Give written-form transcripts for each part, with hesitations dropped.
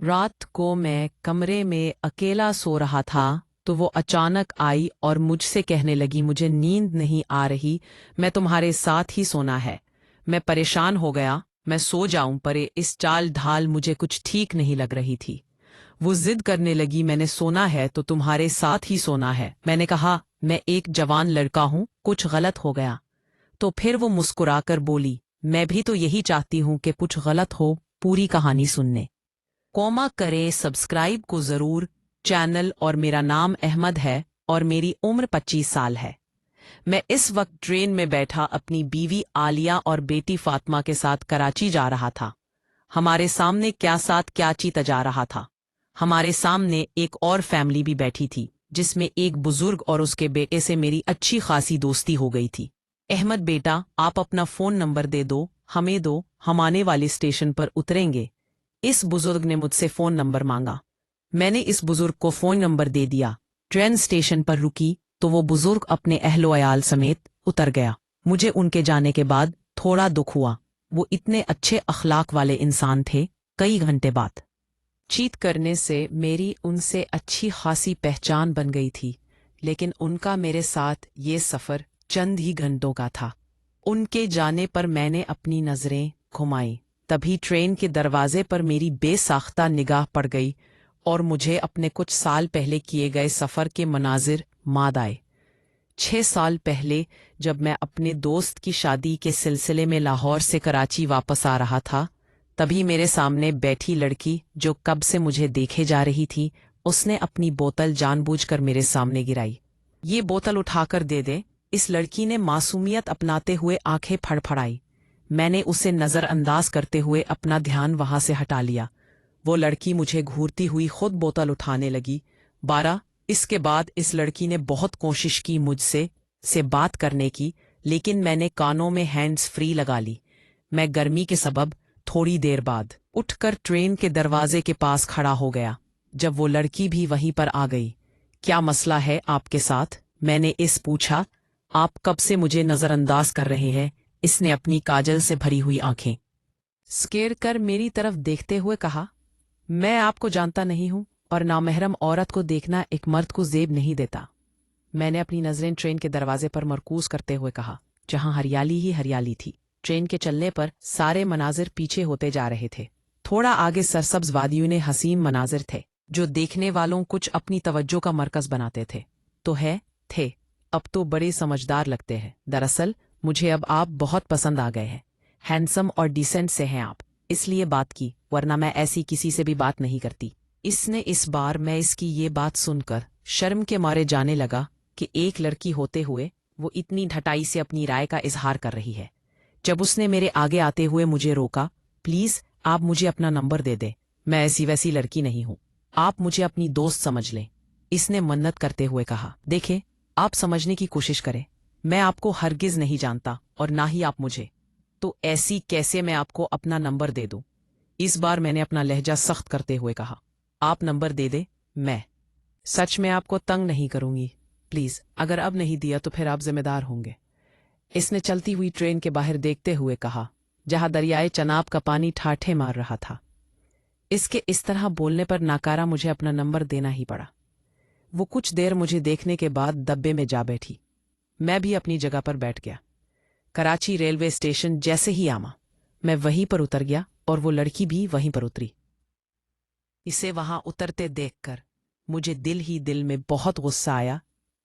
रात को मैं कमरे में अकेला सो रहा था तो वो अचानक आई और मुझसे कहने लगी, मुझे नींद नहीं आ रही, मैं तुम्हारे साथ ही सोना है। मैं परेशान हो गया, मैं सो जाऊं पर इस चाल ढाल मुझे कुछ ठीक नहीं लग रही थी। वो जिद करने लगी, मैंने सोना है तो तुम्हारे साथ ही सोना है। मैंने कहा, मैं एक जवान लड़का हूं, कुछ गलत हो गया? तो फिर वो मुस्कुराकर बोली, मैं भी तो यही चाहती हूं कि कुछ गलत हो। पूरी कहानी सुनने कोमा करे सब्सक्राइब को जरूर चैनल। और मेरा नाम अहमद है और मेरी उम्र 25 साल है। मैं इस वक्त ट्रेन में बैठा अपनी बीवी आलिया और बेटी फातिमा के साथ कराची जा रहा था। हमारे सामने क्या चीता जा रहा था। हमारे सामने एक और फैमिली भी बैठी थी जिसमें एक बुजुर्ग और उसके बेटे से मेरी अच्छी खासी दोस्ती हो गई थी। अहमद बेटा, आप अपना फोन नंबर दे दो, हमें दो, हम आने वाले स्टेशन पर उतरेंगे। इस बुजुर्ग ने मुझसे फोन नंबर मांगा। मैंने इस बुजुर्ग को फोन नंबर दे दिया। ट्रेन स्टेशन पर रुकी तो वो बुजुर्ग अपने अहलो अयाल समेत उतर गया। मुझे उनके जाने के बाद थोड़ा दुख हुआ। वो इतने अच्छे अखलाक वाले इंसान थे। कई घंटे बाद चीत करने से मेरी उनसे अच्छी खासी पहचान बन गई थी, लेकिन उनका मेरे साथ ये सफ़र चंद ही घंटों का था। उनके जाने पर मैंने अपनी नज़रें घुमाई, तभी ट्रेन के दरवाजे पर मेरी बेसाख्ता निगाह पड़ गई और मुझे अपने कुछ साल पहले किए गए सफ़र के मनाजिर याद आए। 6 साल पहले जब मैं अपने दोस्त की शादी के सिलसिले में लाहौर से कराची वापस आ रहा था, तभी मेरे सामने बैठी लड़की जो कब से मुझे देखे जा रही थी, उसने अपनी बोतल जानबूझकर मेरे सामने गिराई। ये बोतल उठाकर दे दे, इस लड़की ने मासूमियत अपनाते हुए आंखें फड़फड़ाई। मैंने उसे नज़रअंदाज करते हुए अपना ध्यान वहां से हटा लिया। वो लड़की मुझे घूरती हुई खुद बोतल उठाने लगी। 12 इसके बाद इस लड़की ने बहुत कोशिश की मुझसे बात करने की, लेकिन मैंने कानों में हैंड्स फ्री लगा ली। मैं गर्मी के सबब थोड़ी देर बाद उठकर ट्रेन के दरवाजे के पास खड़ा हो गया। जब वो लड़की भी वहीं पर आ गई, क्या मसला है आपके साथ? मैंने इस पूछा। आप कब से मुझे नज़रअंदाज कर रहे हैं? इसने अपनी काजल से भरी हुई आंखें स्केर कर मेरी तरफ देखते हुए कहा, मैं आपको जानता नहीं हूं और नामहरम औरत को देखना एक मर्द को ज़ेब नहीं देता। मैंने अपनी नज़रें ट्रेन के दरवाजे पर मरकूज करते हुए कहा, जहां हरियाली ही हरियाली थी। ट्रेन के चलने पर सारे मनाजिर पीछे होते जा रहे थे। थोड़ा आगे सरसब्ज वादियों ने हसीन मनाजिर थे जो देखने वालों कुछ अपनी तवज्जो का मरकज बनाते थे। थे अब तो बड़े समझदार लगते हैं। दरअसल मुझे अब आप बहुत पसंद आ गए हैं। हैंडसम और डिसेंट से हैं आप, इसलिए बात की, वरना मैं ऐसी किसी से भी बात नहीं करती। इसने इस बार मैं इसकी ये बात सुनकर शर्म के मारे जाने लगा कि एक लड़की होते हुए वो इतनी ढटाई से अपनी राय का इजहार कर रही है। जब उसने मेरे आगे आते हुए मुझे रोका, प्लीज़ आप मुझे अपना नंबर दे दे, मैं ऐसी वैसी लड़की नहीं हूं, आप मुझे अपनी दोस्त समझ लें। इसने मन्नत करते हुए कहा, देखे, आप समझने की कोशिश करें, मैं आपको हरगिज नहीं जानता और ना ही आप मुझे, तो ऐसी कैसे मैं आपको अपना नंबर दे दूं? इस बार मैंने अपना लहजा सख्त करते हुए कहा, आप नंबर दे दे, मैं सच में आपको तंग नहीं करूंगी, प्लीज, अगर अब नहीं दिया तो फिर आप जिम्मेदार होंगे। इसने चलती हुई ट्रेन के बाहर देखते हुए कहा, जहां दरियाए चनाब का पानी ठाठे मार रहा था। इसके इस तरह बोलने पर नाकारा मुझे अपना नंबर देना ही पड़ा। वो कुछ देर मुझे देखने के बाद डब्बे में जा बैठी। मैं भी अपनी जगह पर बैठ गया। कराची रेलवे स्टेशन जैसे ही आमा, मैं वहीं पर उतर गया और वो लड़की भी वहीं पर उतरी। इसे वहां उतरते देखकर मुझे दिल ही दिल में बहुत गुस्सा आया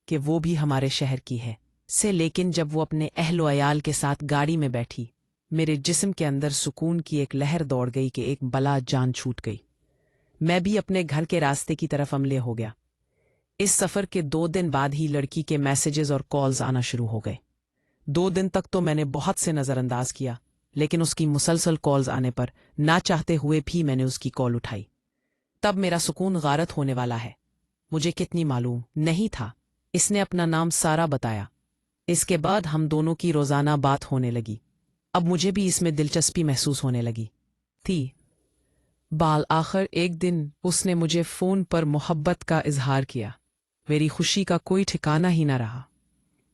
कि वो भी हमारे शहर की है लेकिन जब वो अपने अहलो अयाल के साथ गाड़ी में बैठी, मेरे जिस्म के अंदर सुकून की एक लहर दौड़ गई कि एक बला जान छूट गई। मैं भी अपने घर के रास्ते की तरफ अमले हो गया। इस सफ़र के 2 दिन बाद ही लड़की के मैसेजेस और कॉल्स आना शुरू हो गए। 2 दिन तक तो मैंने बहुत से नज़रअंदाज किया, लेकिन उसकी मुसलसल कॉल्स आने पर ना चाहते हुए भी मैंने उसकी कॉल उठाई। तब मेरा सुकून गारत होने वाला है। मुझे कितनी मालूम नहीं था। इसने अपना नाम सारा बताया। इसके बाद हम दोनों की रोज़ाना बात होने लगी। अब मुझे भी इसमें दिलचस्पी महसूस होने लगी थी। बाल आखिर एक दिन उसने मुझे फ़ोन पर मोहब्बत का इजहार किया। मेरी खुशी का कोई ठिकाना ही न रहा।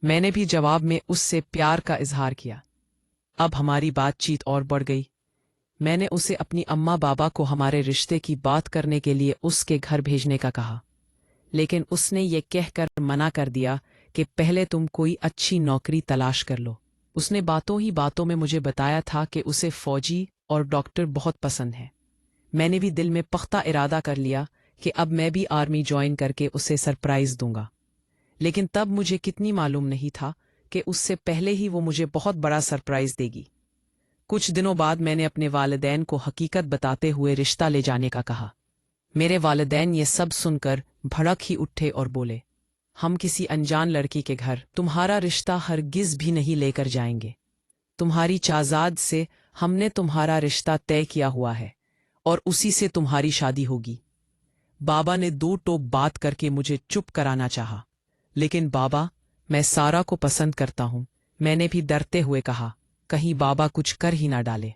मैंने भी जवाब में उससे प्यार का इजहार किया। अब हमारी बातचीत और बढ़ गई। میں نے اسے اپنی اماں بابا کو ہمارے رشتے کی بات کرنے کے لیے اس کے گھر بھیجنے کا کہا، لیکن اس نے یہ کہہ کر منع کر دیا کہ پہلے تم کوئی اچھی نوکری تلاش کر لو۔ اس نے باتوں ہی باتوں میں مجھے بتایا تھا کہ اسے فوجی اور ڈاکٹر بہت پسند ہے۔ میں نے بھی دل میں پختہ ارادہ کر لیا کہ اب میں بھی آرمی جوائن کر کے اسے سرپرائز دوں گا، لیکن تب مجھے کتنی معلوم نہیں تھا کہ اس سے پہلے ہی وہ مجھے بہت بڑا سرپرائز دے گی۔ کچھ دنوں بعد میں نے اپنے والدین کو حقیقت بتاتے ہوئے رشتہ لے جانے کا کہا۔ میرے والدین یہ سب سن کر بھڑک ہی اٹھے اور بولے، ہم کسی انجان لڑکی کے گھر تمہارا رشتہ ہرگز بھی نہیں لے کر جائیں گے۔ تمہاری چازاد سے ہم نے تمہارا رشتہ طے کیا ہوا ہے اور اسی سے تمہاری شادی ہوگی۔ بابا نے دو ٹوک بات کر کے مجھے چپ کرانا چاہا، لیکن بابا، میں سارا کو پسند کرتا ہوں، میں نے بھی ڈرتے ہوئے کہا، کہیں بابا کچھ کر ہی نہ ڈالے۔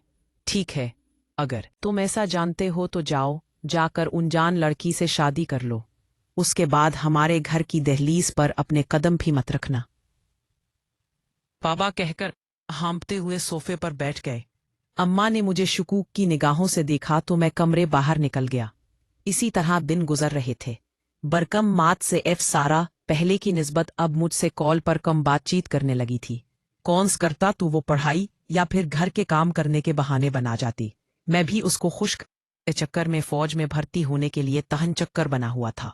ٹھیک ہے، اگر تم ایسا جانتے ہو تو جاؤ، جا کر انجان لڑکی سے شادی کر لو، اس کے بعد ہمارے گھر کی دہلیز پر اپنے قدم بھی مت رکھنا۔ بابا کہہ کر ہانپتے ہوئے صوفے پر بیٹھ گئے۔ اماں نے مجھے شکوک کی نگاہوں سے دیکھا تو میں کمرے باہر نکل گیا۔ اسی طرح دن گزر رہے تھے۔ برکم مات سے سارا پہلے کی نسبت اب مجھ سے کال پر کم بات چیت کرنے لگی تھی۔ کونس کرتا تو وہ پڑھائی یا پھر گھر کے کام کرنے کے بہانے بنا جاتی۔ میں بھی اس کو خشک چکر میں فوج میں بھرتی ہونے کے لیے تہن چکر بنا ہوا تھا،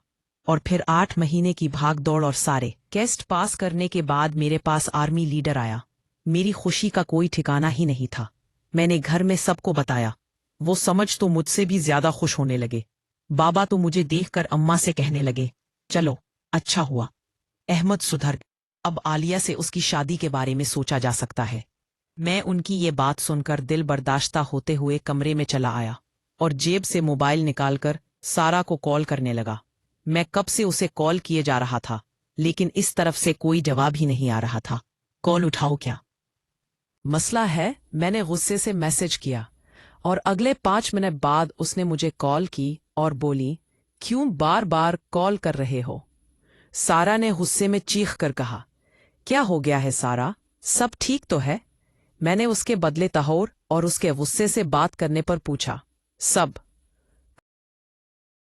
اور پھر 8 مہینے کی بھاگ دوڑ اور سارے ٹیسٹ پاس کرنے کے بعد میرے پاس آرمی لیڈر آیا۔ میری خوشی کا کوئی ٹھکانہ ہی نہیں تھا۔ میں نے گھر میں سب کو بتایا۔ وہ سمجھ تو مجھ سے بھی زیادہ خوش ہونے لگے۔ بابا تو مجھے دیکھ کر اماں سے کہنے لگے، چلو اچھا ہوا، احمد سدھر، اب عالیہ سے اس کی شادی کے بارے میں سوچا جا سکتا ہے۔ میں ان کی یہ بات سن کر دل برداشتہ ہوتے ہوئے کمرے میں چلا آیا اور جیب سے موبائل نکال کر سارا کو کال کرنے لگا۔ میں کب سے اسے کال کیے جا رہا تھا، لیکن اس طرف سے کوئی جواب ہی نہیں آ رہا تھا۔ کال اٹھاؤ کیا مسئلہ ہے؟ میں نے غصے سے میسج کیا، اور اگلے 5 منٹ بعد اس نے مجھے کال کی اور بولی، کیوں بار بار کال کر رہے ہو؟ سارا نے غصے میں چیخ کر کہا، کیا ہو گیا ہے سارا، سب ٹھیک تو ہے؟ میں نے اس کے بدلے تہور اور اس کے غصے سے بات کرنے پر پوچھا، سب